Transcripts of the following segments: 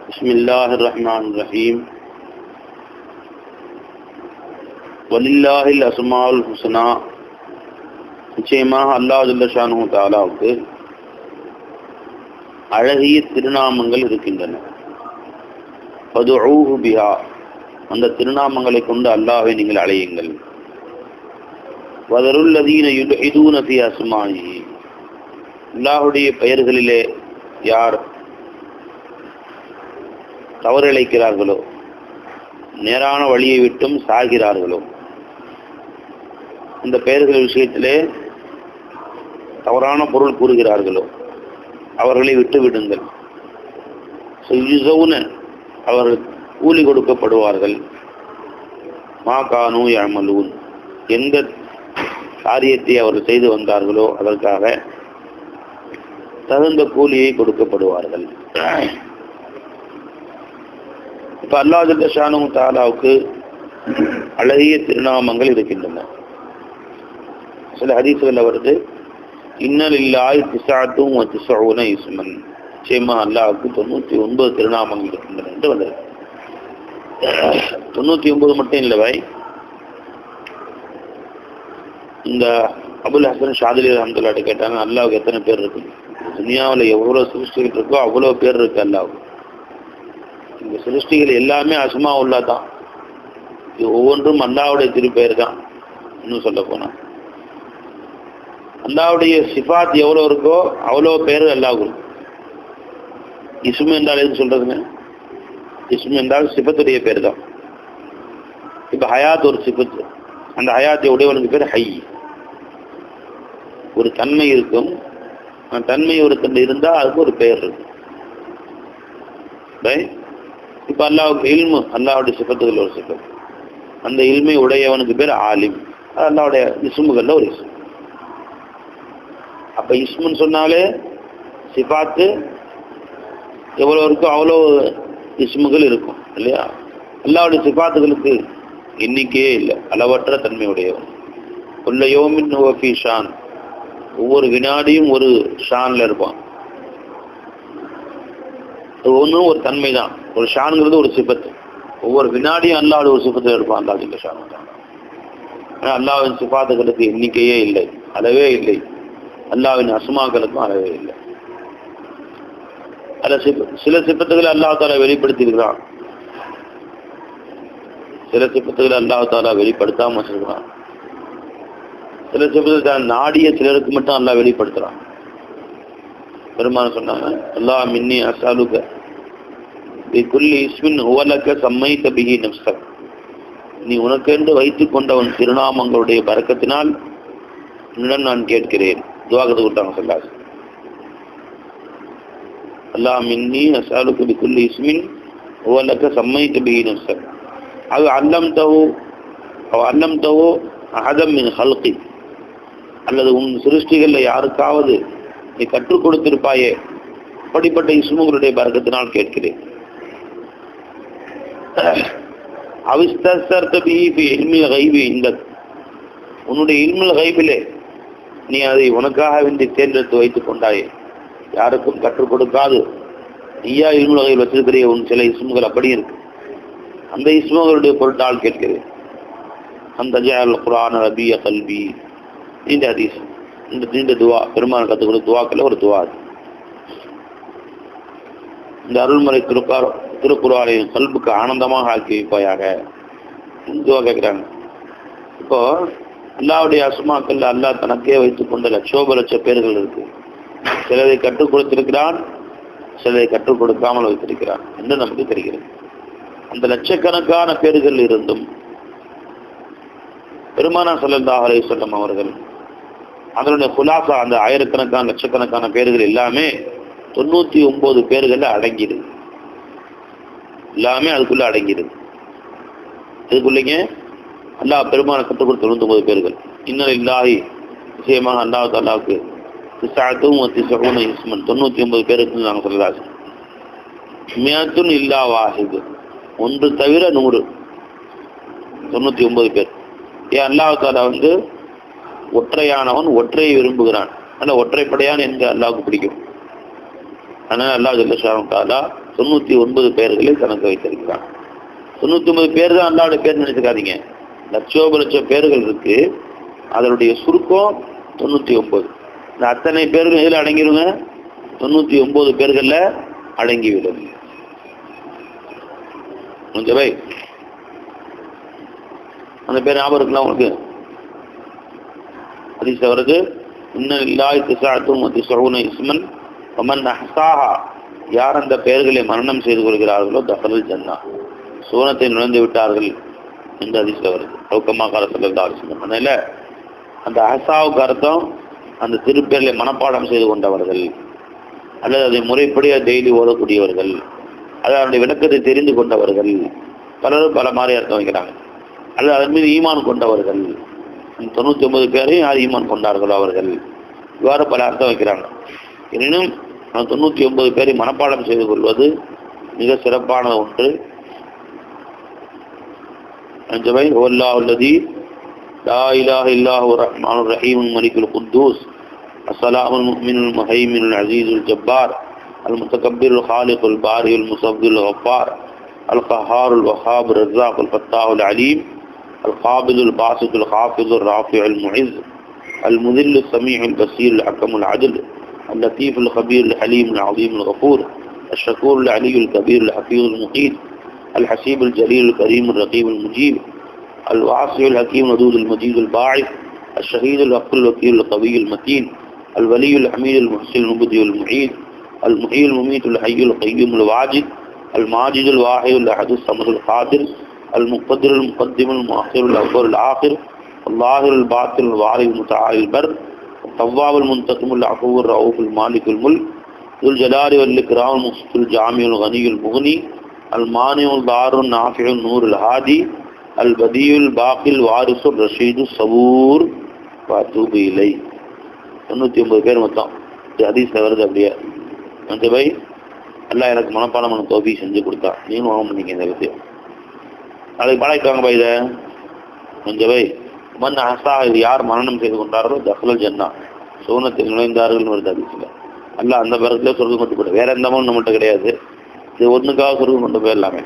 பிஸ்மில்லாஹிர் ரஹ்மானிர் ரஹீம். வலில்லாஹில் அஸ்மாஉல் ஹுஸ்னா. நிச்சயமாக அல்லாஹ் ஜல்ல ஷானுஹு தஆலாவுக்கு அழகிய திருநாமங்கள் இருக்கின்றன. ஃபதுஊஹு பிஹா, அந்த திருநாமங்களை கொண்டு அல்லாஹ்வை நீங்கள் அழையுங்கள். வதருல் லதீன யுல்ஹிதூன ஃபீ அஸ்மாஇஹி, அல்லாஹ்வுடைய பெயர்களிலே யார் தவறிழைக்கிறார்களோ, நேரான வழியை விட்டும் சாகிறார்களோ, இந்த பெயர்கள் விஷயத்திலே தவறான பொருள் கூறுகிறார்களோ அவர்களை விட்டு விடுங்கள். அவர்கள் கூலி கொடுக்கப்படுவார்கள். மா கானூ யஅமலூன், எந்த காரியத்தை அவர்கள் செய்து வந்தார்களோ அதற்காக தகுந்த கூலியை கொடுக்கப்படுவார்கள். இப்ப அல்லாஹ் ஜல்ல ஷானுஹு தஆலாவுக்கு அழகிய திருநாமங்கள் இருக்கின்றன. சில ஹதீஸ்கள்ல வருது, இன்னலில்லாஹி திஸ்அத்துன் வ திஸ்ஊன இஸ்மன், நிச்சயமா அல்லாஹ்வுக்கு 99 திருநாமங்கள் இருக்கின்றன என்று வந்தது. 99 மட்டும் இல்லை பாய். இந்த அபுல் ஹசன் ஷாதிலி ரஹ்மத்துல்லாஹி கேட்டாங்க, அல்லாஹ்வுக்கு எத்தனை பேர் இருக்கு? துனியாவில் எவ்வளவு சிருஷ்டிகள் இருக்கோ அவ்வளோ பேர் இருக்கு அல்லாஹ்வுக்கு. இந்த சிருஷ்டிகள் எல்லாமே அஸ்மா உள்ளா தான். இது ஒவ்வொன்றும் அல்லாஹ்வுடைய திருப்பெயர் தான். இன்னும் சொல்ல போனா அல்லாஹ்வுடைய சிஃபாத் எவ்வளோ இருக்கோ அவ்வளோ பேர் அல்லாஹ்வுக்கு. இஸ்மு என்றால் எது சொல்றதுங்க? இஸ்மு என்றால் சிஃபத்துடைய பேர் தான். இப்ப ஹயாத் ஒரு சிஃபத்து, அந்த ஹயாத்தை உடையவனுக்கு பேர் ஹை. ஒரு தன்மை இருக்கும், அந்த தன்மை ஒரு தன்மை இருந்தா அதுக்கு ஒரு பெயர் இருக்கு. இப்ப அல்லாஹ்வுக்கு இல்மு, அல்லாஹ்வுடைய சிஃபத்துகள் ஒரு சிஃபத், அந்த இல்மை உடையவனுக்கு பேர் ஆலிம். அது அல்லாஹ்வுடைய இஸ்முகள்ல ஒரு இஸ்மு. அப்ப இஸ்முன்னு சொன்னாலே சிஃபாத்து எவ்வளோ இருக்கோ அவ்வளோ இஸ்முகள் இருக்கும் இல்லையா? அல்லாஹ்வுடைய சிஃபாத்துகளுக்கு எண்ணிக்கையே இல்லை, அளவற்ற தன்மை உடையவன். குல்ல யௌமின் ஹுவ ஃபீ ஷான், ஒவ்வொரு வினாடியும் ஒரு ஷான்ல இருப்பான். ஒன்றும் ஒரு தன்மை தான். ஒரு ஷான்ங்கிறது ஒரு சிபத்து. ஒவ்வொரு வினாடியும் அல்லாஹ்வுடைய ஒரு சிபத்தில் இருப்பான் அல்லாஹ் ஜல்ல ஷானுஹு தஆலா. ஆனால் அல்லாஹ்வின் சிஃபாத்துகளுக்கு எண்ணிக்கையே இல்லை, அளவே இல்லை. அல்லாஹ்வின் அஸ்மாக்களுக்கும் அளவே இல்லை. அதில் சில சிபத்துகளை அல்லாஹ் தஆலா வெளிப்படுத்தி இருக்கிறான், சில சிபத்துகளை அல்லாஹ் தஆலா வெளிப்படுத்தாம வச்சிருக்கிறான். சில சிபத்துகள் தான் நாடிய சிலருக்கு மட்டும் அல்லாஹ் வெளிப்படுத்துறான். பெருமான சொன்னாங்க, அல்லாஹ் மின்னி அஸ்அலுக பிகுல்லி இஸ்மின் ஹுவ லக சம்மைத பிஹி நஃப்ஸக், நீ உனக்கென்று வைத்துக் கொண்டவன் திருநாமங்களுடைய பரக்கத்தினால் உன்னிடம் நான் கேட்கிறேன். துஆ கத்துக்கிட்டாங்க ஸல்லல்லாஹு. அல்லாஹ் மின்னி அஸ்அலுக பிகுல்லி இஸ்மின் ஹுவ லக சம்மைத பிஹி நஃப்ஸக் அவ் அல்லம்தஹு அஹதம் மின் ஹல்கி, அல்லது உன் சிருஷ்டிகள்ல யாருக்காவது நீ கற்றுக் கொடுத்திருப்பாயே, அப்படிப்பட்ட இஸ்முகளுடைய பரக்கத்தினால் கேட்கிறேன். உன்னுடைய இல்முல் கைபிலே நீ அதை உனக்காக வேண்டி தேர்ந்தெடுத்து வைத்துக் கொண்டாயே, யாருக்கும் கற்றுக் கொடுக்காது நீயா இல்முல் கைப் வச்சிருக்கிற உன் சில இஸ்முகள் அப்படி இருக்கு, அந்த இஸ்முகளுடைய பொருட்டால் கேட்கிறேன். அந்த குர்ஆன் ரபிய கல்வி, இந்த ஹதீஸ், இந்த நீண்ட துவா பெருமாள் கற்றுக் கொடுத்த துவாக்கள் ஒரு துவா. இந்த அருள்முறை திருக்குர்ஆனின் கல்புக்கு ஆனந்தமாக ஆக்கி வைப்பாயாக துவா கேட்கிறாங்க. இப்போ அல்லாஹ்வுடைய அஸ்மாக்கள் அல்லாஹ் தனக்கே வைத்துக் கொண்ட லட்ச பேர்கள் இருக்கு. சிலரை கற்றுக் கொடுத்திருக்கிறான், சிலரை கற்றுக் கொடுக்காமல் வைத்திருக்கிறான் என்று நமக்கு தெரிகிறது. அந்த லட்சக்கணக்கான பேர்கள் இருந்தும் பெருமானார் ஸல்லல்லாஹு அலைஹி வஸல்லம் அவர்கள் அதனுடைய குலாசா, அந்த ஆயிரக்கணக்கான லட்சக்கணக்கான பேர்கள் எல்லாமே 99 பேர்கள் அடங்கிடுது. எல்லாமே அதுக்குள்ள அடங்கிடுது. இதுக்குள்ளீங்க அல்லாஹ் பெருமான கற்றுக் கொடுத்த 99 பேர்கள். இன்னலில்லாஹி, நிச்சயமாக அல்லாஹ் தஆலாவுக்கு 99 இஸ்மன், 99 பேருக்கு நாங்கள் சொல்லலாம். மியத்துன் இல்லா வாஹிது, ஒன்று தவிர 100, 99 பேர். ஏன் அல்லாஹ் தஆலா ஒற்றையானவன், ஒற்றையை விரும்புகிறான். ஆனால் ஒற்றைப்படையான் என்று அல்லாஹ்வுக்கு பிடிக்கும். அதனால அல்லாஹ் ஜல்ல ஷானுஹு தஆலா 99 பெயர்களை தனக்கு வைத்திருக்கிறான். 99 பேர் தான் அல்லாஹ்வுடைய பேர் நினைச்சுக்காதீங்க. லட்சம் பேர்கள் இருக்கு. அதனுடைய சுருக்கம் 99. இந்த அத்தனை பேர்கள் எதில் அடங்கிடுங்க? 99 பேர்கள்ல அடங்கிவிடும். வை அந்த பேர் ஞாபகம் இருக்கலாம் உங்களுக்கு. ஹதீஸ்ல வருது, இன்னலில்லாஹி திஸ்அத்துன் வ திஸ்ஊன இஸ்மன் வமன் அஹ்ஸாஹா, யார் அந்த பெயர்களை மரணம் செய்து கொள்கிறார்களோ தஹலல் ஜன்னா, சுவனத்தை நுழைந்து விட்டார்கள் என்று ஹதீஸ்ல வருது. கௌகமா கால ஸல்லல்லாஹு அலைஹி வஸல்லம். அதனால அந்த அஹ்ஸாவுக்கு அர்த்தம் அந்த திருப்பெயர்களை மனப்பாடம் செய்து கொண்டவர்கள், அல்லது அதை முறைப்படியாக டெய்லி ஓதக்கூடியவர்கள், அதனுடைய விளக்கத்தை தெரிந்து கொண்டவர்கள். பலரும் பல மாதிரி அர்த்தம் வைக்கிறாங்க. அல்லது அதன் மீது ஈமான் கொண்டவர்கள். 99 பேரையும் யார் ஈமான் கொண்டார்களோ அவர்கள், இவ்வாறு பல அர்த்தம் வைக்கிறாங்க. எனினும் 99 பேரை மனப்பாடம் செய்து கொள்வது மிக சிறப்பான ஒன்று. லா இலாஹ இல்லாஹு ரஹ்மானுர் ரஹீமுல் மலிக்குல் குத்தூஸ் அஸ்ஸலாமுல் முஃமினுல் முஹைமினுல் அஸீஸுல் ஜப்பார் அல் முத்தகப்பிருல் ஹாலிகுல் பாரியுல் முஸவ்விருல் கஃபார் அல் கஹ்ஹாருல் வஹ்ஹாபுர் ரஸாக்குல் ஃபத்தாஹுல் அலீம் القابض الباسط الخافض الرافع المعز المذل السميع البصير الحكم العدل اللطيف الخبير الحليم العظيم الغفور الشكور العلي الكبير الحفيظ المقيت الحسيب الجليل الكريم الرقيب المجيب الواسع الحكيم الودود المجيد الباعث الشهيد الحق الوكيل القوي المتين الولي الحميد المحسن المبدئ المعيد المحيي المميت الحي القيوم الواجد الماجد الواحد الاحد الصمد القادر المقدر المقدم المؤخر الأول الآخر الظاهر الباطن الوارث المتعالي البر التواب المنتقم العفو الرؤوف المالك الملك ذو الجلال والإكرام المقسط الجامع الغني المغني المانع الضار النافع النور الهادي البديع الباقي الوارث الرشيد الصبور وأتوب إليه. 99 பேர் மொத்தம் ஹதீஸ்ல வருது. அப்படியே அந்த பை அல்லாஹ் எனக்கு மனப்பாடம் தௌஃபீக் செஞ்சு கொடுத்தா, நீங்களும் வாங்க பண்ணீங்க இந்த விஷயம். நாளைக்கு பாடாய்க்காங்க பா. இதை கொஞ்சம் பை மண் அஹ்ஸா, இது யார் மரணம் செய்து கொண்டாரோ தஹலல் ஜன்னா, சுவனத்தில் நுழைந்தார்கள் வருது ஹதீஸ்ல. அல்லாஹ் அந்த பிறகுல சொர்க்கம் கொண்டு போய்ட்டு, வேற எந்த மனம் நம்மள்கிட்ட கிடையாது, இது ஒன்றுக்காக சொர்க்கம் கொண்டு போயிடலாமே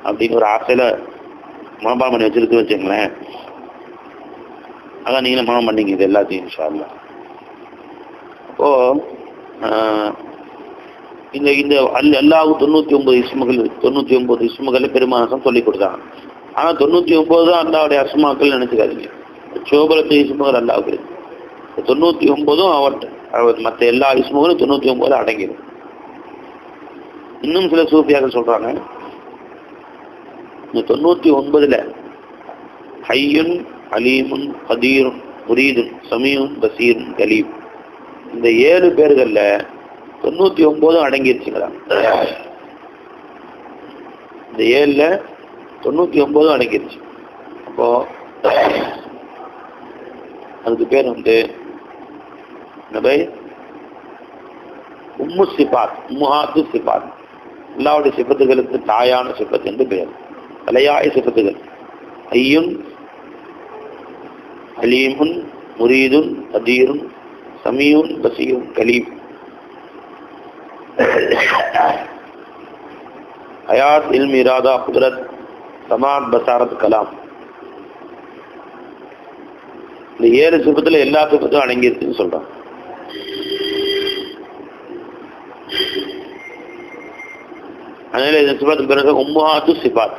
அப்படின்னு ஒரு ஆசையில மனப்பாடம் பண்ணி வச்சிருக்கு வச்சுங்களேன். அதான் நீங்களும் மனம் பண்ணீங்க இது எல்லாத்தையும் இன்ஷா அல்லாஹ். அப்போ இந்த இந்த அல்லாஹ் 99 இஸ்முகள், 99 இஸ்முகளை பெருமானசம் சொல்லி கொடுத்தாங்க. ஆனால் 99 தான் அல்லாவுடைய அஸ்மாக்கள் நினைச்சுக்காதீங்க. சோபலத்து இஸ்முகள் அல்லாவுக்கு இருக்கு. 99ம் அவர் மற்ற எல்லா இஸ்முகளும் 99 அடங்கிடும். இன்னும் சில சூஃபியாக்கள் சொல்றாங்க, இந்த 99ல ஹய்யுன் அலீமுன் கதீரும் முரீதுன் சமீஉன் பசீரும் கலீம், இந்த 7 பேர்கள்ல 99 அடங்கிருச்சுங்கிறாங்க. இந்த 7ல 99 அடங்கிருச்சு. அப்போ அதுக்கு பேர் நபை உம்மு சிபாத், உம்முஹாத்து சிபாத், அல்லாஹ்வுடைய சிபத்துகளுக்கு தாயான சிபத் என்று பெயர். தலையாய சிபத்துகள் ஐயுன் அலீமுன் முரீதுன் கதீரும் சமீஉன் பசீரும் கலீம். ஹயாத், இல்ம், இராதா, குத்ரத், சமாத், பசாரத், கலாம், இந்த 7 சிபத்துல எல்லா சிபத்தும் அடங்கியிருக்குன்னு சொல்றான். அதனால இந்த சிபத்துக்கு பிறகு உம்முஹாத்து சிபாத்.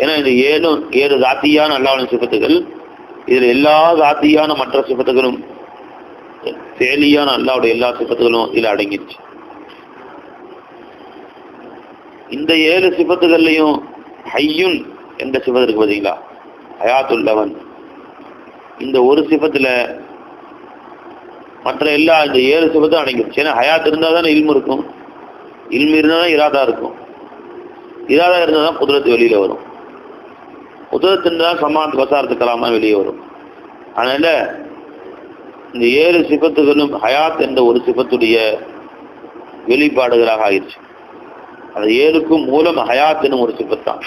ஏன்னா இந்த 7 தாத்தியான அல்லாஹ்வின் சிபத்துகள், இதுல எல்லா தாத்தியான மற்ற சிபத்துகளும் செயலியான அல்லாஹ்வுடைய எல்லா சிபத்துகளும் இதுல அடங்கிடுச்சு. இந்த 7 சிபத்துகள்லையும் ஹய்யுன் என்ற சிபத்து இருக்கு பார்த்தீங்களா, ஹயாத்துல்லவன், இந்த ஒரு சிபத்துல மற்ற எல்லா இந்த 7 சிபத்தும் அடங்கிடுச்சு. ஏன்னா ஹயாத் இருந்தால் தானே இல்மு இருக்கும், இல்மு இருந்தால் தான் இராதா இருக்கும், இராதா இருந்தால் தான் குத்ரத் வெளியில வரும், குத்ரத் இருந்தால் சமாத் பசாரத்து கலாமா வெளியே வரும். அதனால இந்த 7 சிபத்துகளும் ஹயாத் என்ற ஒரு சிபத்துடைய வெளிப்பாடுகளாக ஆயிடுச்சு. அது 7க்கும் மூலம் ஹயாத் என்னும் ஒரு சிபத் தான்.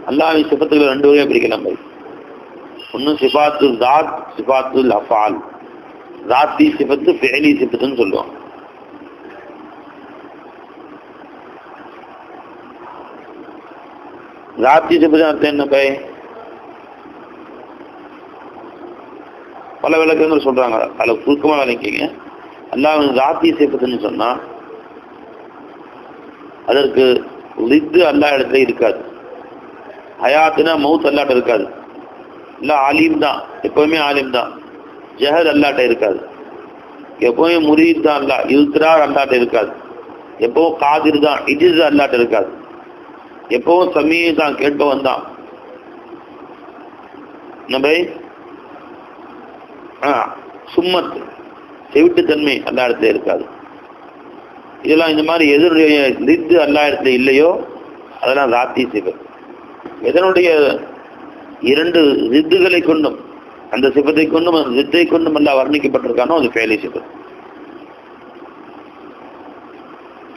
அல்லாஹ்வின் சிபத்துகளை 2 வகையாக பிரிக்கலாம். ஒன்று சிபாத்து தாத், சிபாத்துல் அஃபால். ராத்தி சிபத்து ஃபெயலி சிபத்துன்னு சொல்லுவோம். ராத்தி சிபத்து அர்த்தம் என்ன பை? பல விளக்கங்கள் சொல்றாங்க, அதில் சுருக்கமாக விளக்கிங்க. அல்லாஹ் ராத்தி சிபத்துன்னு சொன்னா அதற்கு லித்து அல்லா இடத்துல இருக்காது. ஹயாத்துனா மவுத் அல்லாட்ட இருக்காது. இல்லை ஆலிம் தான், எப்பவுமே ஆலிம் தான். ஜஹர் அல்லாட்ட இருக்காது. எப்பவுமே முரீத் தான் அல்லா, இல்திரார் அல்லாட்ட இருக்காது. எப்பவும் காதிர் தான், இஜிஸ் அல்லாட்ட இருக்காது. எப்பவும் சமீ தான், கேட்பவன் தான். நம்ம சும்மத் செவிட்டுத்தன்மை அல்லா இடத்துல இருக்காது. இதெல்லாம் இந்த மாதிரி எதனுடைய லித்து அல்லா இடத்துல இல்லையோ அதெல்லாம் ராத்தி சிபத். எதனுடைய இரண்டு ரித்துகளை கொண்டும் அந்த சிபத்தை கொண்டும் அந்த ரித்தை கொண்டும் எல்லாம் வர்ணிக்கப்பட்டிருக்கானோ அது ஃபெயலி சிபத்.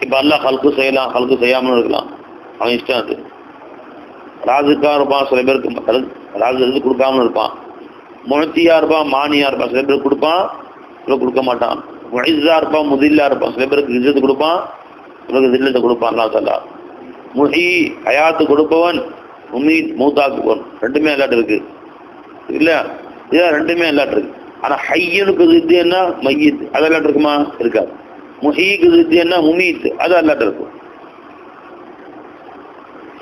இப்ப அல்லாஹ் ஹல்கு செய்யலாம், ஹல்கு செய்யாமலும் இருக்கலாம், அவன் இஷ்டம். அது ராஜுக்கா இருப்பான், சில பேருக்கு ராஜு இருந்து கொடுக்காமலும் இருப்பான். முழத்தியா இருப்பான், மானியா இருப்பான், சில பேருக்கு கொடுப்பான், சில கொடுக்க மாட்டான். முஹிஸா இருப்பான், முதில்லா இருப்பான், சில பேருக்கு இஜ்ஜத்து கொடுப்பான், சிலருக்கு தில்லத்தை கொடுப்பான். அல்லாஹ் தஆலா முஹி ஹயாத்து கொடுப்பவன், முமீத் மௌத்தாக்குவன், ரெண்டுமே அல்லாட்ட இருக்கு இல்ல? இதான் ரெண்டுமே அல்லாட்ட இருக்கு. ஆனா ஹையனுக்கு இது என்ன மையத், அது அல்லாட்ட இருக்குமா? இருக்காது. முஹீக்கு இது என்ன முமீத், அது அல்லாட்ட இருக்கும்.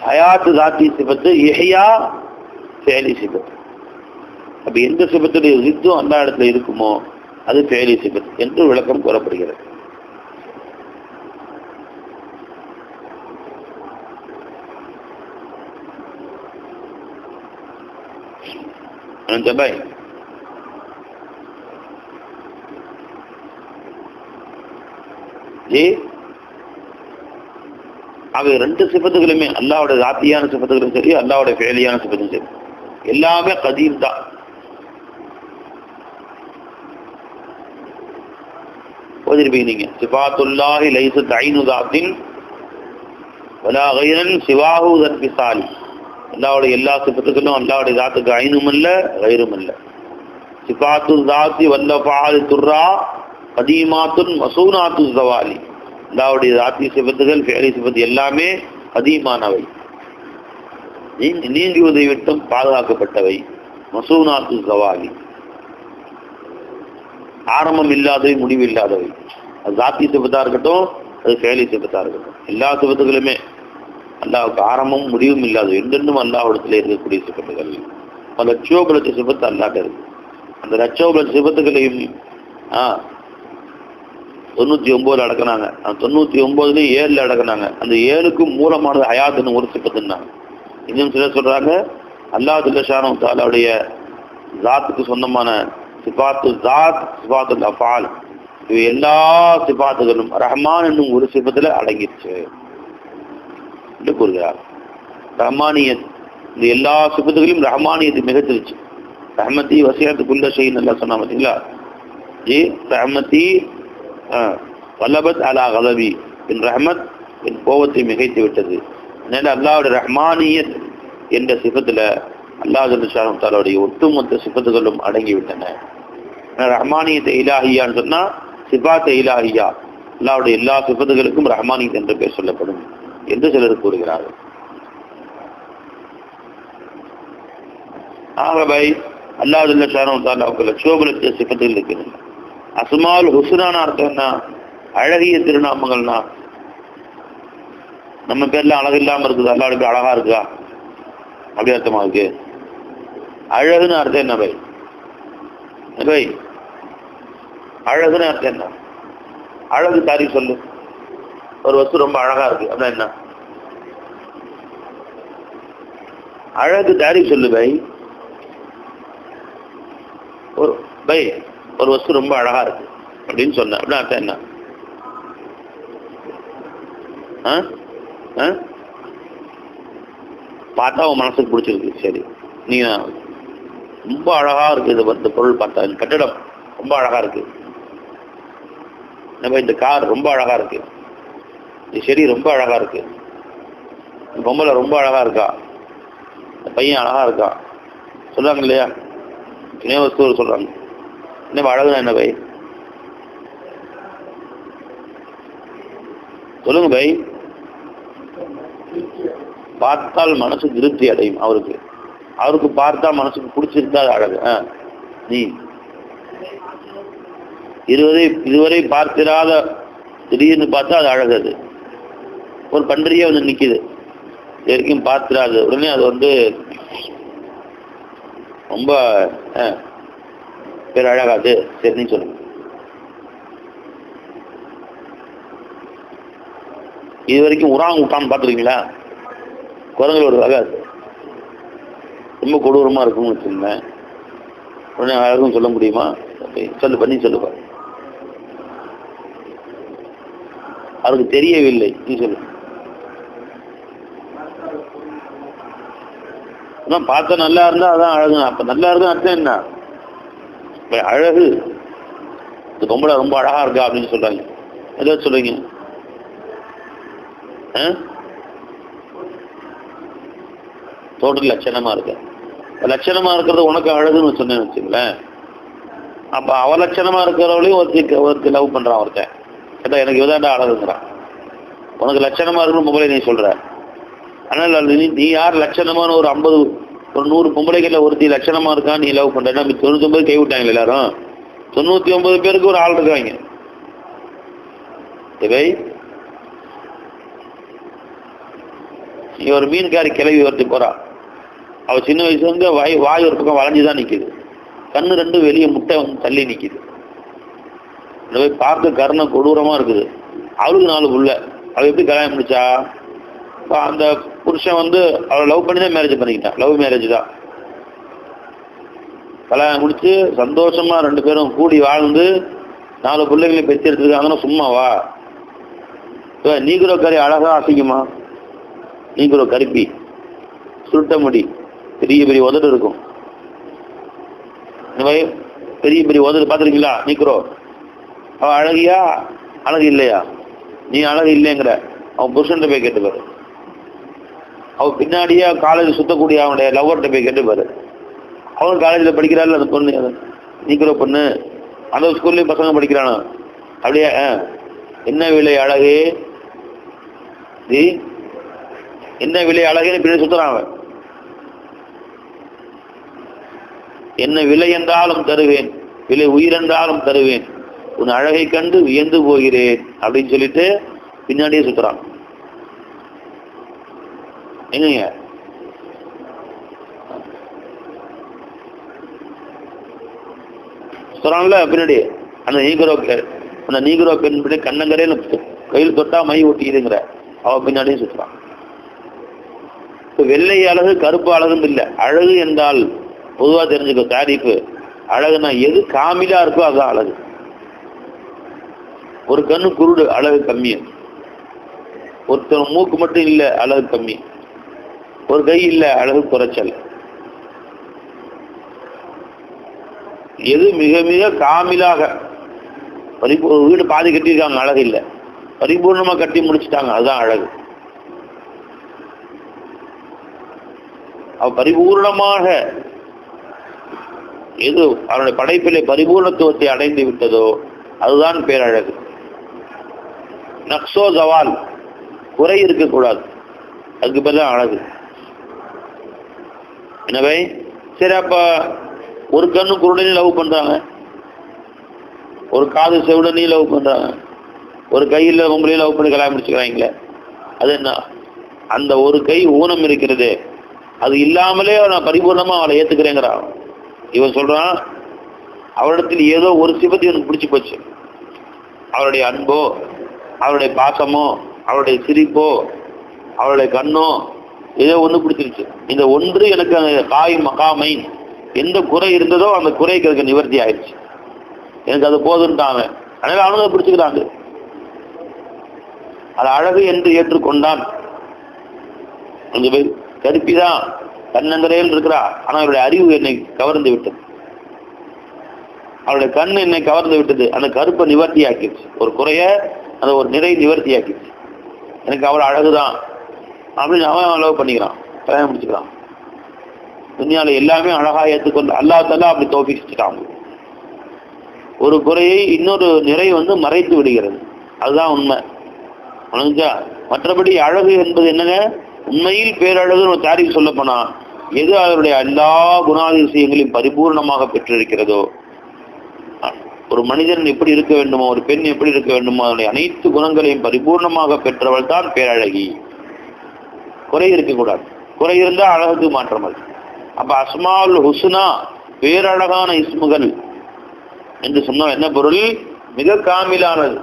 ஹயாத்து தாத்தி சிபத்து, இஹ்யா ஃபெயலி சிபத்து. அப்ப எந்த சிபத்துடைய ரித்தும் அல்லா இடத்துல இருக்குமோ அது ஃபெயலி சிபத் என்று விளக்கம் கூறப்படுகிறது. அவை ரெண்டு சிபத்துகளுமே அல்லாவோட ராத்தியான சிபத்துகளும் சரி, அல்லாவோட ஃபெயலியான சிபத்தும் சரி, எல்லாமே கதீம் தான். ஓதிருப்பீங்க, சிபாத்துல்லாஹி லைஸத் ஐனு தாத்தின் வலா கைரன் சிவாஹு தற்பிசாலி. அல்லாவுடைய எல்லா சிபத்துக்களும் அல்லாவுடைய தாத்துக்கு ஐனும் அல்ல, கைரும் அல்ல. சிபாத்து தாத்தி வல்ல ஃபால் துர்ரா கதீமாத்துன் மசூனாத்து ஜவாலி. அல்லாவுடைய தாத்தி சிபத்துகள் ஃபெயலி சிபத்து எல்லாமே கதீமானவை, நீங்குவதை விட்டும் பாதுகாக்கப்பட்டவை. மசூனாத்து ஜவாலி, ஆரம்பம் இல்லாதவை, முடிவு இல்லாதவை. அது தாத்தி சிபத்தா இருக்கட்டும், அது ஃபெயலி சிபத்தா இருக்கட்டும், எல்லா சிபத்துகளுமே அல்லாவுக்கு ஆரம்பமும் முடிவும் இல்லாதவை. ரெண்டும் அல்லாஹ்விடத்துல இருக்கக்கூடிய சிபத்துகள். லட்சோபலட்ச சிபத்து அல்லாட்ட இருக்கு. அந்த லட்சோபலட்ச சிபத்துகளையும் 99 அடக்கினாங்க. அந்த 99 7 அடக்கினாங்க. அந்த 7க்கும் மூலமானது ஹயாத்துன்னு ஒரு சிபத்துன்னாங்க. இன்னும் சிலர் சொல்றாங்க அல்லாஹ் ஜல்ல ஷானஹு தஆலாவுடைய ஜாத்துக்கு சொந்தமான சிபாத்து ஜாத், சிபாத்துல் அஃபால், இவை எல்லா சிபாத்துகளும் ரஹ்மான் என்னும் ஒரு சிபத்துல அடங்கிடுச்சு என்று கூறுகிறார். ரஹ்மானியத், இந்த எல்லா சிபத்துகளையும் ரஹ்மானியத்து மிகச்சிருச்சு. ரஹ்மதி வசியத்துக்குள்ள ஷைன்னு எல்லாம் சொன்னா பார்த்தீங்களா? ஜி ரஹ்மதி வல்லபத் அலா கலபி, என் ரஹ்மத் என் கோபத்தை மிகைத்து விட்டது. அதனால அல்லாஹ்வுடைய ரஹ்மானியத் என்ற சிபத்துல அல்லாஹ் ஜல்ல ஷானஹு தஆலாவுடைய ஒட்டுமொத்த சிபத்துகளும் அடங்கிவிட்டன. ரஹ்மானியத்தை இலாஹியான்னு சொன்னா சிபாத் இலாஹியா, அல்லாஹ்வுடைய எல்லா சிபத்துகளுக்கும் ரஹ்மானியத் என்ற பெயர் சொல்லப்படும் என்று சிலர் கூறுகிறார்கள். ஆகவே அல்லாஹ் ஜல்ல ஷானஹு தஆலாவுக்கு லட்சோபலட்ச சிபத்துகள் இருக்கிறது. அஸ்மால் ஹுஸ்னான அர்த்தம் என்ன? அழகிய திருநாமங்கள்னா. நம்ம பேர்ல அழகு இல்லாம இருக்குது, அல்லாஹ்வுக்கு அழகா இருக்கா? அப்படி அர்த்தமா இருக்கு? அழகுன்னு அர்த்தம் என்ன பை? பை அழகுன்னு அர்த்தம் என்ன? அழகு தாரி சொல்லு. ஒரு வஸ்து ரொம்ப அழகா இருக்கு அப்படின்னா என்ன? அழகு தாரி சொல்லு பை. ஒரு வஸ்து ரொம்ப அழகா இருக்கு அப்படின்னு சொன்ன அப்படின்னா அர்த்தம் என்ன? பார்த்தா உன் மனசுக்கு பிடிச்சிருக்கு, சரி, நீங்க ரொம்ப அழகா இருக்கு இந்த பொருள் பார்த்தா, இந்த கட்டிடம் ரொம்ப அழகா இருக்கு, நம்ம இந்த கார் ரொம்ப அழகா இருக்கு, இந்த செடி ரொம்ப அழகா இருக்கு, இந்த பொம்பளை ரொம்ப அழகா இருக்கா, இந்த பையன் அழகா இருக்கா சொல்றாங்க இல்லையா? வஸ்து சொல்றாங்க. என்ன அழகுனா என்ன பை? சொல்லுங்க பை. பார்த்தால் மனசு திருப்தி அடையும். அவருக்கு பார்த்தா மனசுக்கு பிடிச்சிருந்தா அது அழகு. நீ இதுவரை பார்த்திராத திடீர்னு பார்த்தா அது அழகு. அது ஒரு பன்றியே வந்து நிக்குது, வரைக்கும் பார்த்திராது, உடனே அது வந்து ரொம்ப பேர் அழகாது. சரி நீ சொல்லுங்க. இது வரைக்கும் உராங் உட்டான்னு பார்த்துருக்கீங்களா? குரங்குல ஒரு வகை, ரொம்ப கொடூரமா இருக்கும்னு வச்சுருந்தேன். உடனே அழகும் சொல்ல முடியுமா? சொல்லு, பண்ணி சொல்லுப்பா. அவருக்கு தெரியவில்லை, நீ சொல்லு. பார்த்தா நல்லா இருந்தா அதான் அழகு. அப்ப நல்லா இருக்கு அர்த்தம் என்ன? அழகு இந்த பொம்பளை ரொம்ப அழகா இருக்கா அப்படின்னு சொல்றாங்க. ஏதாவது சொல்றீங்க? தோட்டத்தில் லட்சணமா இருக்க, லட்சணமா இருக்கிறது உனக்கு அழகுன்னு சொன்னேன்னு வச்சுங்களேன். அப்ப அவ லட்சணமா இருக்கிறவளையும் ஒருத்தர் லவ் பண்றான். ஒருத்தன் கேட்டா எனக்கு இவதாண்டா அழகுங்கிறான். உனக்கு லட்சணமா இருக்கணும் பொம்பளை நீ சொல்ற. ஆனால் நீ யார் லட்சணமான ஒரு 50 ஒரு 100 பொம்பளைகள்ல ஒருத்தி லட்சணமா இருக்கா நீ லவ் பண்ற? 99 கை விட்டாங்க எல்லாரும். 99 பேருக்கு ஒரு ஆள் இருக்காங்க. நீ ஒரு மீன்காரி கிளவி ஒருத்தி போறா. அவ சின்ன வயசுல இருந்து வாய் ஒரு பக்கம் வளைஞ்சுதான் நிக்குது, கண்ணு ரெண்டும் வெளியே முட்டை வந்து தள்ளி நிக்குது. போய் பார்க்க கருணை கொடூரமா இருக்குது. அவளுக்கு 4 புள்ள. அவள் எப்படி கல்யாணம் முடிச்சா? அந்த புருஷன் வந்து அவளை லவ் பண்ணி தான் மேரேஜ் பண்ணிக்கிட்டான். லவ் மேரேஜ் தான். கல்யாணம் முடிச்சு சந்தோஷமா 2 பேரும் கூடி வாழ்ந்து 4 பிள்ளைகளை பெற்று எடுத்துருக்காங்கன்னா சும்மாவா? நீக்குறோ கறி அழகா அசிங்கமா? நீக்குறோ கருப்பி, சுருட்ட முடி, பெரிய பெரிய உதடு இருக்கும். பெரிய பெரிய உதடு பார்த்துருக்கீங்களா? நீக்குறோ அவ அழகியா அழகு இல்லையா? நீ அழகு இல்லைங்கிற அவன் புருஷன்கிட்ட போய் கேட்டுப்பாரு. அவ பின்னாடியே காலேஜ் சுத்தக்கூடிய அவனுடைய லவ்வர்கிட்ட போய் கேட்டுப்பாரு. அவன் காலேஜில் படிக்கிறாள் அந்த பொண்ணு, நீக்கிற பொண்ணு, அந்த ஸ்கூல்லையும் பசங்க படிக்கிறானோ. அப்படியே என்ன விலை அழகு, என்ன விலை அழகுன்னு பின்னாடி சுத்துறான் அவன். என்ன விலை என்றாலும் தருவேன், விலை உயிரென்றாலும் தருவேன், உன் அழகை கண்டு வியந்து போகிறேன் அப்படின்னு சொல்லிட்டு பின்னாடியே சுத்துறான். எங்க சொல்றான்ல பின்னாடி அந்த நீக்ரோ பெண் பின்னாடி கண்ணங்கரையில கையில் தொட்டா மை ஒட்டிடுங்கிற அவ பின்னாடியே சுத்துறான். வெள்ளை அழகு கருப்பு அழகுன்னு இல்லை. அழகு என்றால் பொதுவா தெரிஞ்சுக்க தாரிப்பு. அழகுனா எது காமிலா இருக்கோ அதுதான் அழகு. ஒரு கண்ணு குருடு அழகு கம்மி, ஒருத்தர் மூக்கு மட்டும் இல்ல அழகு கம்மி, ஒரு கை இல்ல அழகு குறைச்சல். எது மிக மிக காமிலாக ஒரு வீடு பாதி கட்டியிருக்காங்க அழகு இல்லை, பரிபூர்ணமா கட்டி முடிச்சுட்டாங்க அதுதான் அழகு. அவ பரிபூர்ணமாக எது அவனுடைய படைப்பிலே பரிபூர்ணத்துவத்தை அடைந்து விட்டதோ அதுதான் பேரழகு. நக்சோ ஜவால், குறை இருக்கக்கூடாது, அதுக்கு பேர் தான் அழகு. எனவே சரி, அப்ப ஒரு கண்ணு குருடனையும் லவ் பண்றாங்க, ஒரு காது செவிடனையும் லவ் பண்றாங்க, ஒரு கையில் உங்களையும் லவ் பண்ணி கல்யாணம் முடிச்சுக்கிறாங்களே, அது என்ன? அந்த ஒரு கை ஊனம் இருக்கிறது, அது இல்லாமலே நான் பரிபூர்ணமா அவளை ஏத்துக்கிறேங்கிறான். இவன் சொல்றான் அவளிடத்தில் ஏதோ ஒரு சிபத்தி எனக்கு பிடிச்சி போச்சு. அவளுடைய அன்போ, அவளுடைய பாசமோ, அவளுடைய சிரிப்போ, அவளுடைய கண்ணோ ஏதோ ஒன்று பிடிச்சிருச்சு. இந்த ஒன்று எனக்கு அந்த காய் மகாமை எந்த குறை இருந்ததோ அந்த குறைக்கு அதுக்கு நிவர்த்தி ஆயிடுச்சு, எனக்கு அது போதுன்ட்டாங்க. அதனால அவனுங்க பிடிச்சுக்கிறாங்க. அது அழகு என்று ஏற்றுக்கொண்டான். அஞ்சு பேர் கருப்பிதான் கண்ணங்கரையில் இருக்கிறா, ஆனா அவருடைய அறிவு என்னை கவர்ந்து விட்டது, அவருடைய கண் என்னை கவர்ந்து விட்டது. அந்த கருப்பை நிவர்த்தி ஆக்கிடுச்சு, ஒரு குறைய அந்த ஒரு நிறை நிவர்த்தி ஆக்கிடுச்சு. எனக்கு அவள் அழகுதான் அப்படின்னு அவன் லவ் பண்ணிக்கிறான், கல்யாணம் முடிச்சுக்கிறான். துனியால எல்லாமே அழகா ஏற்றுக்கொண்டு அல்லாஹ் தஆலா அப்படி தௌஃபீக் செஞ்சுட்டான். ஒரு குறையை இன்னொரு நிறை வந்து மறைத்து விடுகிறது, அதுதான் உண்மை. மற்றபடி அழகு என்பது என்னங்க, உண்மையில் பேரழகு தாரிஃப் சொல்ல போனா எது அவருடைய எல்லா குணாதிசயங்களையும் பரிபூர்ணமாக பெற்றிருக்கிறதோ, ஒரு மனிதன் எப்படி இருக்க வேண்டுமோ, ஒரு பெண் எப்படி இருக்க வேண்டுமோ, அதனுடைய அனைத்து குணங்களையும் பரிபூர்ணமாக பெற்றவள் தான் பேரழகி. குறை இருக்கக்கூடாது. குறை இருந்தால் அழகுக்கு மாற்றம் அது. அப்ப அஸ்மாவுல் ஹுஸ்னா பேரழகான இஸ்முகள் என்று சொன்ன என்ன பொருள்? மிக காமிலானது.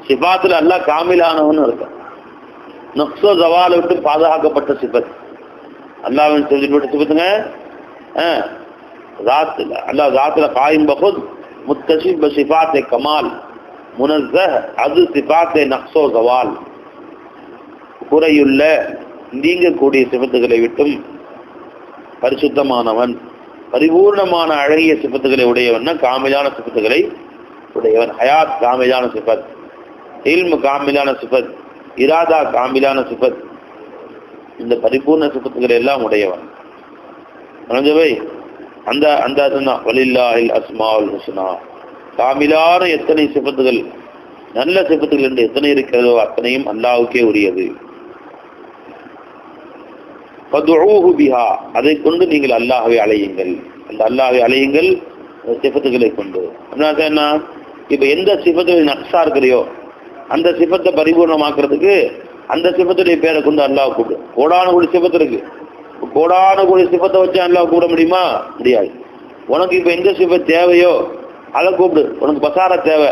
சிபாத்துல அல்லாஹ் காமிலானவன்னு இருக்கும். நக்ஸோ ஜவாலை விட்டு பாதுகாக்கப்பட்ட சிபத் அல்லாஹ்வின் சொல்லிவிட்ட சிபத்துங்க. அல்லாஹ் ஜாத்துல காயிம் பகுத் முத்தசிப் சிபாத்தே கமால் முனஸ்ஸஹ் அது சிபாத்தே நக்ஸோ ஜவால். குறையுள்ள நீங்கக்கூடிய சிபத்துகளை விட்டும் பரிசுத்தமானவன், பரிபூர்ணமான அழகிய சிபத்துகளை உடையவன், காமிலான சிபத்துகளை உடையவன். ஹயாத் காமிலான சிபத், இல்மு காமிலான சிபத், இராதா காமிலான சிபத், இந்த பரிபூர்ண சிபத்துகளை எல்லாம் உடையவன். அந்த அந்த வலில்லாஹில் அஸ்மாவுல் ஹுஸ்னா, காமிலான எத்தனை சிபத்துகள், நல்ல சிபத்துகள் என்று எத்தனை இருக்கிறதோ அத்தனையும் அல்லாஹ்வுக்கே உரியது. அதை கொண்டு நீங்கள் அல்லாஹ்வை அழையுங்கள். அந்த அல்லாஹ்வை அழையுங்கள் சிபத்துகளை கொண்டு. என்ன, இப்ப எந்த சிபத்துல நக்ஸா இருக்கிறையோ அந்த சிபத்தை பரிபூர்ணமாக்குறதுக்கு அந்த சிபத்துடைய பேரை கொண்டு அல்லாஹ் கூப்பிடு. கோடான கோடி சிபத்து இருக்கு. கோடான கோடி சிபத்தை வச்சு அல்லாஹ் கூப்பிட முடியுமா? முடியாது. உனக்கு இப்ப எந்த சிபத் தேவையோ அதை கூப்பிடு. உனக்கு பசார தேவை,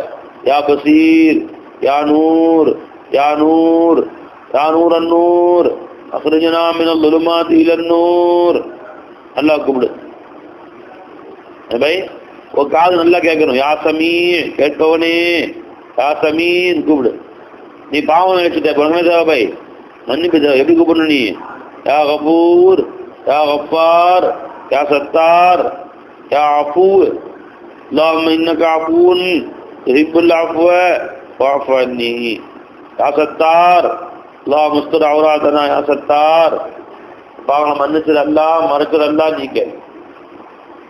யா பசீர், யா நூர், யா நூர், யா நூர் அன்னூர் அக்ரிஜனா மினல் ظுலுமாத்தி இலன் நூர், அல்லாஹ் கூப்பிடு. பை ஒரு காது நல்லா கேட்கணும். யா சமீன், கேட்பவனே, யா சமீன் கூப்பிடு. நீ பாவம் நினைச்சுட்ட, உனக்கு தேவை பை, மன்னிப்பு தேவை. எப்படி கூப்பிடணும் நீ? யா கபூர், யா கஃபார், யா சத்தார், யா அஃபூ, அல்லாஹும்ம இன்னக அஃபூன் துஹிப்புல் அஃவ ஃபஅஃபு அன்னி. யா சத்தார், அல்லாஹ் முஸ்தர் அவுராதனா, யா சத்தார், பாவங்களை மன்னிச்சது அல்லாஹ், மறக்கிறது அல்லாஹ்.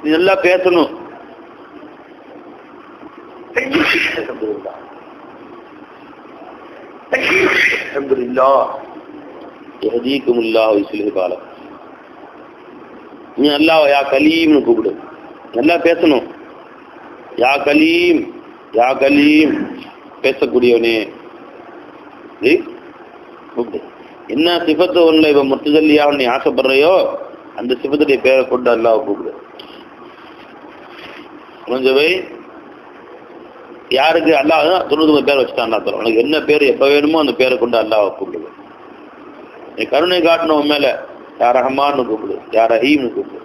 நீ நல்லா பேசணும். அல்ஹம்துலில்லாஹ் யஹ்தீகுமுல்லாஹு லிஸ்ஸலிஹி பாலக். நீ அல்லாஹ் யா கலீம்னு கூப்பிடு. நல்லா பேசணும். யா கலீம், யா கலீம், பேசக்கூடியவனே கூப்பிடு. என்ன சிபத்து ஒன்றுல இப்ப முத்துஜல்லியாக நீ ஆசைப்படுறையோ அந்த சிபத்துடைய பேரை கொண்டு அல்லாஹ் கூப்பிடு. கொஞ்சவை யாருக்கு அல்லாஹ் 99 பேர் வச்சுட்டான். உனக்கு என்ன பேர் எப்ப வேணுமோ அந்த பேரை கொண்டு அல்லாஹ் கூப்பிடு. நீ கருணை காட்டணும் மேல, யா ரஹ்மான்னு கூப்பிடு, யா ரஹீம்னு கூப்பிடு.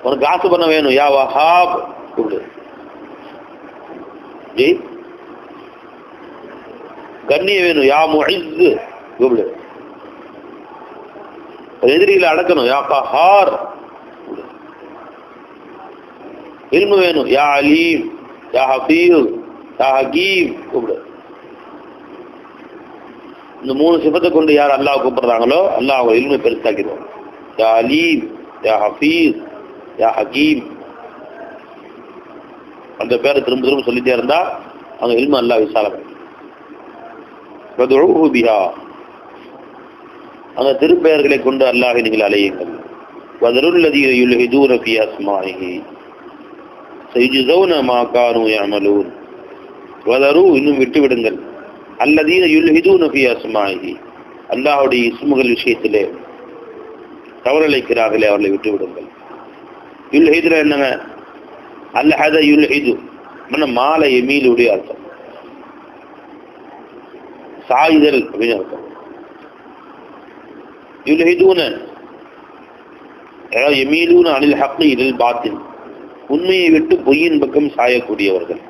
உனக்கு காசு பண்ண வேணும், யா வஹாப் கூப்பிடு. ஜெய் கண்ணிய வேணும், யா முஇஸ் கூப்பிடு. எதிரிகளை அடக்கணும், யா கஹார். இல்மு வேணும், யா அலீம், யா ஹஃபீஸ், யா ஹகீம் கூப்பிடு. இந்த 3 சிபத்தை கொண்டு யார் அல்லாஹ் கூப்பிடுறாங்களோ அல்லாஹ் அவங்க இல்மை பெருசாக்கிடுவாங்க. யா அலீம், யா ஹஃபீஸ், யா ஹகீம். அந்த பேரை திரும்ப திரும்ப சொல்லிட்டே இருந்தா அவங்க இல்மு அல்லாஹ் விசாலம். அந்த திருப்பெயர்களை கொண்டு அல்லாஹை நீங்கள் அலையுங்கள். வதருல்லதீன யுல்ஹிதூன ஃபீ அஸ்மாஇஹி சயஜ்ஸௌன மா கானூ யஅமலூன். வதரு இன்னும் விட்டு விடுங்கள். அல்லதீன யுல்ஹிதூன ஃபீ அஸ்மாஇஹி, அல்லாஹ்வுடைய இஸ்முகள் விஷயத்திலே தவறளிக்கிறார்களே அவர்களை விட்டு விடுங்கள். யுல்ஹிதுல என்னங்க? அல்லஹத யுல்ஹிது மாலை எமீலுடைய அர்த்தம், சாயுதல் அப்படின்னு அர்த்தம். யுல்ஹிதூன யமீலூன அனில் ஹக்னி இலல் பாத்தின், உண்மையை விட்டு பொய்யின் பக்கம் சாயக்கூடியவர்கள்.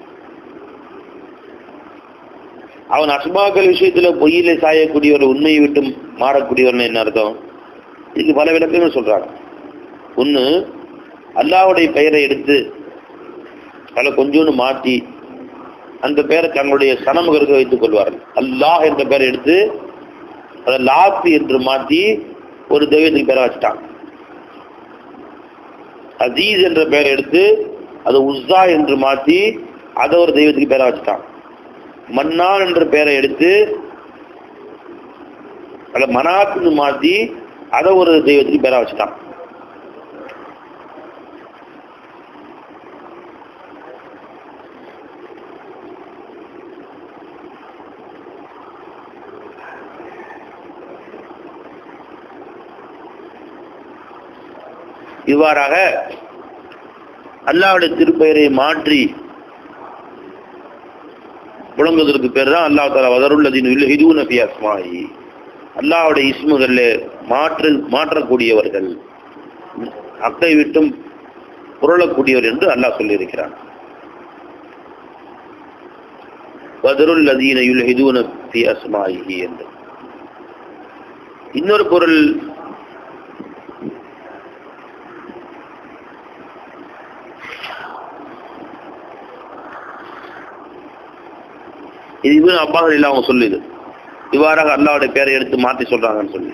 அவன் அஸ்மாக்கள் விஷயத்துல பொய்யிலே சாயக்கூடியவர்கள், உண்மையை விட்டு மாறக்கூடியவர்கள் என்ன அர்த்தம்? இதுக்கு பல விளக்கங்கள் சொல்றாங்க. ஒண்ணு, அல்லாஹ்வுடைய பெயரை எடுத்து அதில் கொஞ்சோன்னு மாற்றி அந்த பெயரை தங்களுடைய சனமுகருக்கு வைத்துக் கொள்வார்கள். அல்லாஹ் என்ற பெயரை எடுத்து அதை லாத் என்று மாற்றி ஒரு தெய்வத்துக்கு பெயரை வச்சுட்டாங்க. அசீஸ் என்ற பெயரை எடுத்து அதை உஸ்ஸா என்று மாற்றி அதை ஒரு தெய்வத்துக்கு பெயரை வச்சுட்டான். மன்னான் என்ற பெயரை எடுத்து அதை மனாத்துன்னு மாற்றி அதை ஒரு தெய்வத்துக்கு பேரா வச்சுட்டான். இவ்வாறாக அல்லாஹ்வுடைய திருப்பெயரை மாற்றி புழங்குவதற்கு பேர் தான் அல்லாஹ் தஆலா வதருல்லதீன யுல்ஹிதூன ஃபீ அஸ்மாஇ, அல்லாஹ்வுடைய இஸ்முகளில் மாற்றக்கூடியவர்கள், அக்கை விட்டும் புரளக்கூடியவர் என்று அல்லாஹ் சொல்லியிருக்கிறான். வதருல்லதீன யுல்ஹிதூன ஃபீ அஸ்மாஇ என்று. இன்னொரு பொருள் இது இப்னு அப்பாஸ் இல்ல அவங்க சொல்லுது, இவ்வாறாக அல்லாஹ்வுடைய பெயரை எடுத்து மாற்றி சொல்றாங்கன்னு சொல்லி.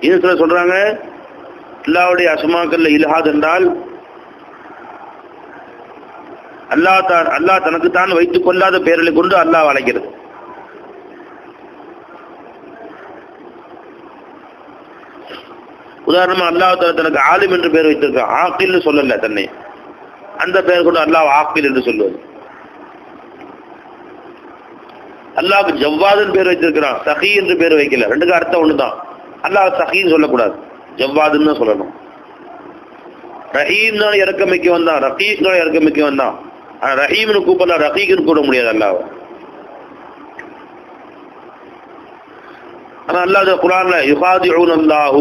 இது சில சொல்றாங்க அல்லாஹ்வுடைய அஸ்மாக்கள்ல இல்ஹாத் என்றால் அல்லாஹ் தனக்கு தான் வைத்துக் கொள்ளாத பெயர்களை கொண்டு அல்லாஹ் அழைக்கிறது. உதாரணமா அல்லாஹ் தனக்கு ஆலிம் என்று பெயர் வைத்திருக்கான், ஆக்கில்னு சொல்லல தன்னை, அந்த பெயர் கொண்டு அல்லாஹ் ஆக்கில் என்று சொல்லுவது. அல்லாஹ்க்கு ஜவ்வாதுன்னு பேர் வைத்திருக்கிறான், சஹி என்று பேர் வைக்கல, ரெண்டுக்கு அர்த்தம் ஒண்ணுதான். அல்லாஹ் சஹின்னு சொல்லக்கூடாது, ஜவ்வாதுன்னு தான் சொல்லணும். ரஹீம் தான் இறக்கமைக்க வந்தான், ரஹீக் தான் இறக்கமைக்க வந்தான். ஆனா ரஹீம்னு கூப்பிடலாம், ரஹீக்னு கூட முடியாது அல்லாஹ். ஆனா அல்லாஹ் குர்ஆன்ல யுகாதிஊன அல்லாஹ்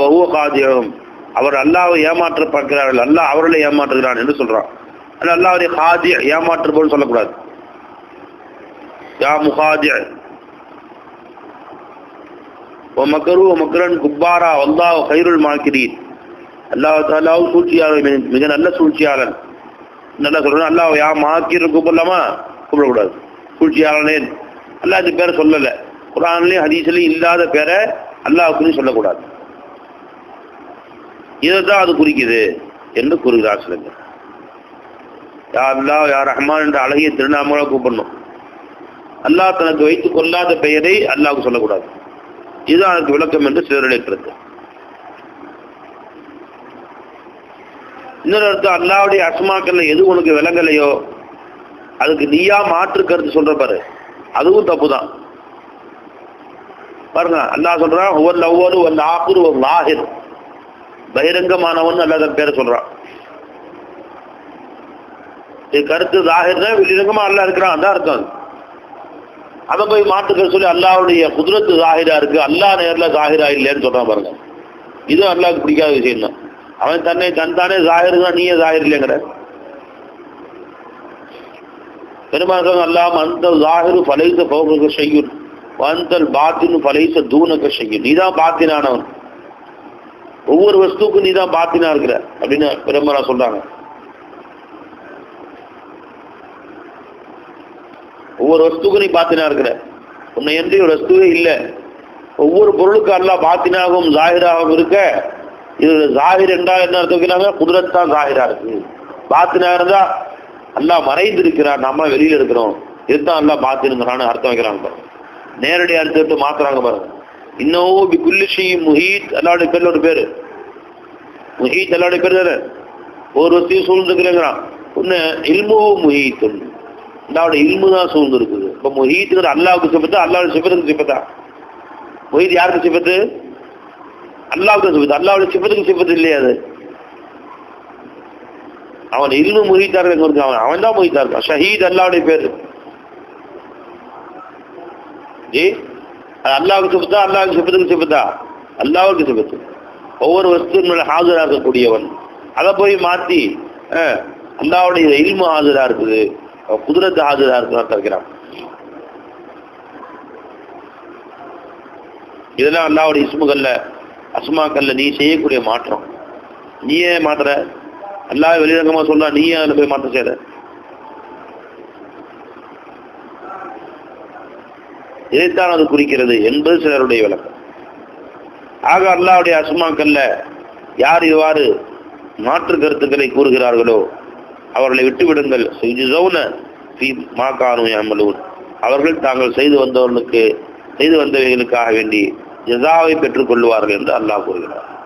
வ ஹுவ காதிஊஹும், அவர் அல்லாஹ்வை ஏமாற்ற பார்க்கிறார்கள், அல்லாஹ் அவர்களை ஏமாற்றுகிறான் என்று சொல்றான். ஆனா அல்லாஹ்வுடைய காதி ஏமாற்றுபவன் சொல்லக்கூடாது. யா முகாதி வ மக்கரு வ மக்கரன் குப்பாரா வல்லாஹு கைருல் மாக்கிரீன், அல்லாஹ் தஆலா சூழ்ச்சியாளர், மிக நல்ல சூழ்ச்சியாளன். நல்லா சொல்றேன், அல்லாஹ் யா மாக்கிர் கூப்பிடலாமா? கூப்பிடக்கூடாது. சூழ்ச்சியாளனே அல்லாஹ் இந்த பேரை சொல்லல, குர்ஆன்லயும் ஹதீஸ்லயும் இல்லாத பேரை அல்லாஹ்வுக்கு சொல்லக்கூடாது. இதைத்தான் அது குறிக்குது என்று கூறுகிறார் சிலர். யா அல்லாஹ் யா ரஹ்மான் என்ற அழகிய திருநாமங்களை கூப்பிடணும். அல்லாஹ் தனக்கு வைத்துக் கொள்ளாத பெயரை அல்லாஹ்வுக்கு சொல்லக்கூடாது. இதுதான் அதற்கு விளக்கம் என்று சிலருடைய கருத்து. இன்னொரு அர்த்தம், அல்லாஹ்வுடைய அஸ்மாக்கள்ல எது உனக்கு விளங்கலையோ அதுக்கு நீயா மாற்று கருத்து சொல்ற பாரு, அதுவும் தப்பு தான். பாருங்க, அல்லாஹ் சொல்றான் ஹுவல் அவ்வலு வல் ஆகிரு வல் லாஹிர், பகிரங்கமானவன் அல்லாஹ் பேரை சொல்றான். இது கருத்து ஸாஹிர்னா வெளிரங்கமா அல்லாஹ் இருக்கிறான், அதான் அர்த்தம். அதை போய் மாற்றுக்க சொல்லி அல்லாஹ்வுடைய குத்ரத்து ஸாஹிரா இருக்கு, அல்லாஹ் நேர்ல ஸாஹிரா இல்லைன்னு சொல்றான் பாருங்க. இதுவும் அல்லாஹ்வுக்கு பிடிக்காத விஷயம் தான். அவன் தன்தானே ஸாஹிர் தான், நீயே ஸாஹிர் இல்லைங்கிற. பெருமாள் அல்லாஹ் அந்த ஸாஹிரு ஃபலைஸ ஃபௌகக ஷையுன் வந்தல் பாத்தினு ஃபலைஸ தூனக ஷையுன், நீதான் பாத்தினானவன், ஒவ்வொரு வஸ்துக்கும் நீதான் பாத்தினா இருக்கிற அப்படின்னு பெருமாளா சொல்றாங்க. ஒவ்வொரு வஸ்துக்கும் நீ பாத்தினா இருக்கிற, உன்னை என்று ஒரு வஸ்துவே இல்லை. ஒவ்வொரு பொருளுக்கு அல்லாஹ் பாத்தினாகவும் ஸாஹிராகவும் இருக்க. இது ஸாஹிர் என்றால் என்ன அர்த்தம் வைக்கிறாங்க? குத்ரத் தான் ஸாஹிரா இருக்கு. பாத்தினா இருந்தா அல்லாஹ் மறைந்து இருக்கிறார், நாம வெளியில இருக்கிறோம், இதுதான் அல்லாஹ் பாத்தினுங்கிறான்னு அர்த்தம் வைக்கிறாங்க பாருங்க. நேரடி அர்த்தத்தை மாத்துறாங்க பாருங்க. இன்னும் பிகுல்லி ஷைஇன் முஹீத், அல்லாஹ்வுடைய பேர்ல ஒரு பேரு முஹீத், அல்லாஹ்வுடைய பேர் தானே. ஒரு வஸ்துவையும் சூழ்ந்துருக்குறேங்கிறான். ஒன்னு இல்மு முஹீத், அல்லாஹ்வுடைய இல்மு தான் சூழ்ந்து இருக்குது. இப்ப முஹீத்துங்கிற அல்லாஹ்வுக்கு சிஃபத்தா, அல்லாஹ்வுடைய சிஃபத்துக்கு சிஃபத்தா? முஹீத் யாருக்கு சிஃபத்து? அல்லாஹ்வுக்கு சிஃபத்து. அல்லாஹ்வுடைய சிஃபத்துக்கு சிஃபத்து இல்லையா அது? அவன் இல்மு முஹீத்தா இருக்க, அவன் தான் முஹீத்தா இருக்கான். ஷஹீத் அல்லாஹ்வுடைய பேரு. அல்லாஹ்வுக்கு சிஃபத்தா, அல்லாஹ்வுக்கு சிஃபத்துக்கு சிஃபத்தா? அல்லாஹ்வுக்கு சிஃபத்து. ஒவ்வொரு வஸ்துவின் ஹாஜராகக்கூடியவன். அதை போய் மாற்றி அல்லாஹ்வுடைய இல்மு ஹாஜரா இருக்குது, குத்ரத் ஹாஜரா இருக்கிறான். இதெல்லாம் அல்லாஹ்வுடைய இஸ்முகள்ல அஸ்மாக்கள்ல நீ செய்யக்கூடிய மாற்றம். நீயே மாத்துற, அல்லாஹ் வெளிரங்கமா சொல்றா, நீயே அதில் போய் மாற்றம் செய்யற. இதைத்தான் அது குறிக்கிறது என்பது சிலருடைய விளக்கம். ஆக அல்லாஹ்வுடைய அஸ்மாக்கள்ல யார் இவ்வாறு மாற்று கருத்துக்களை கூறுகிறார்களோ அவர்களை விட்டுவிடுங்கள். அவர்கள் தாங்கள் செய்து வந்தவைகளுக்காக வேண்டி ஜஸாவை பெற்றுக் கொள்வார்கள் என்று அல்லாஹ் கூறுகிறார்.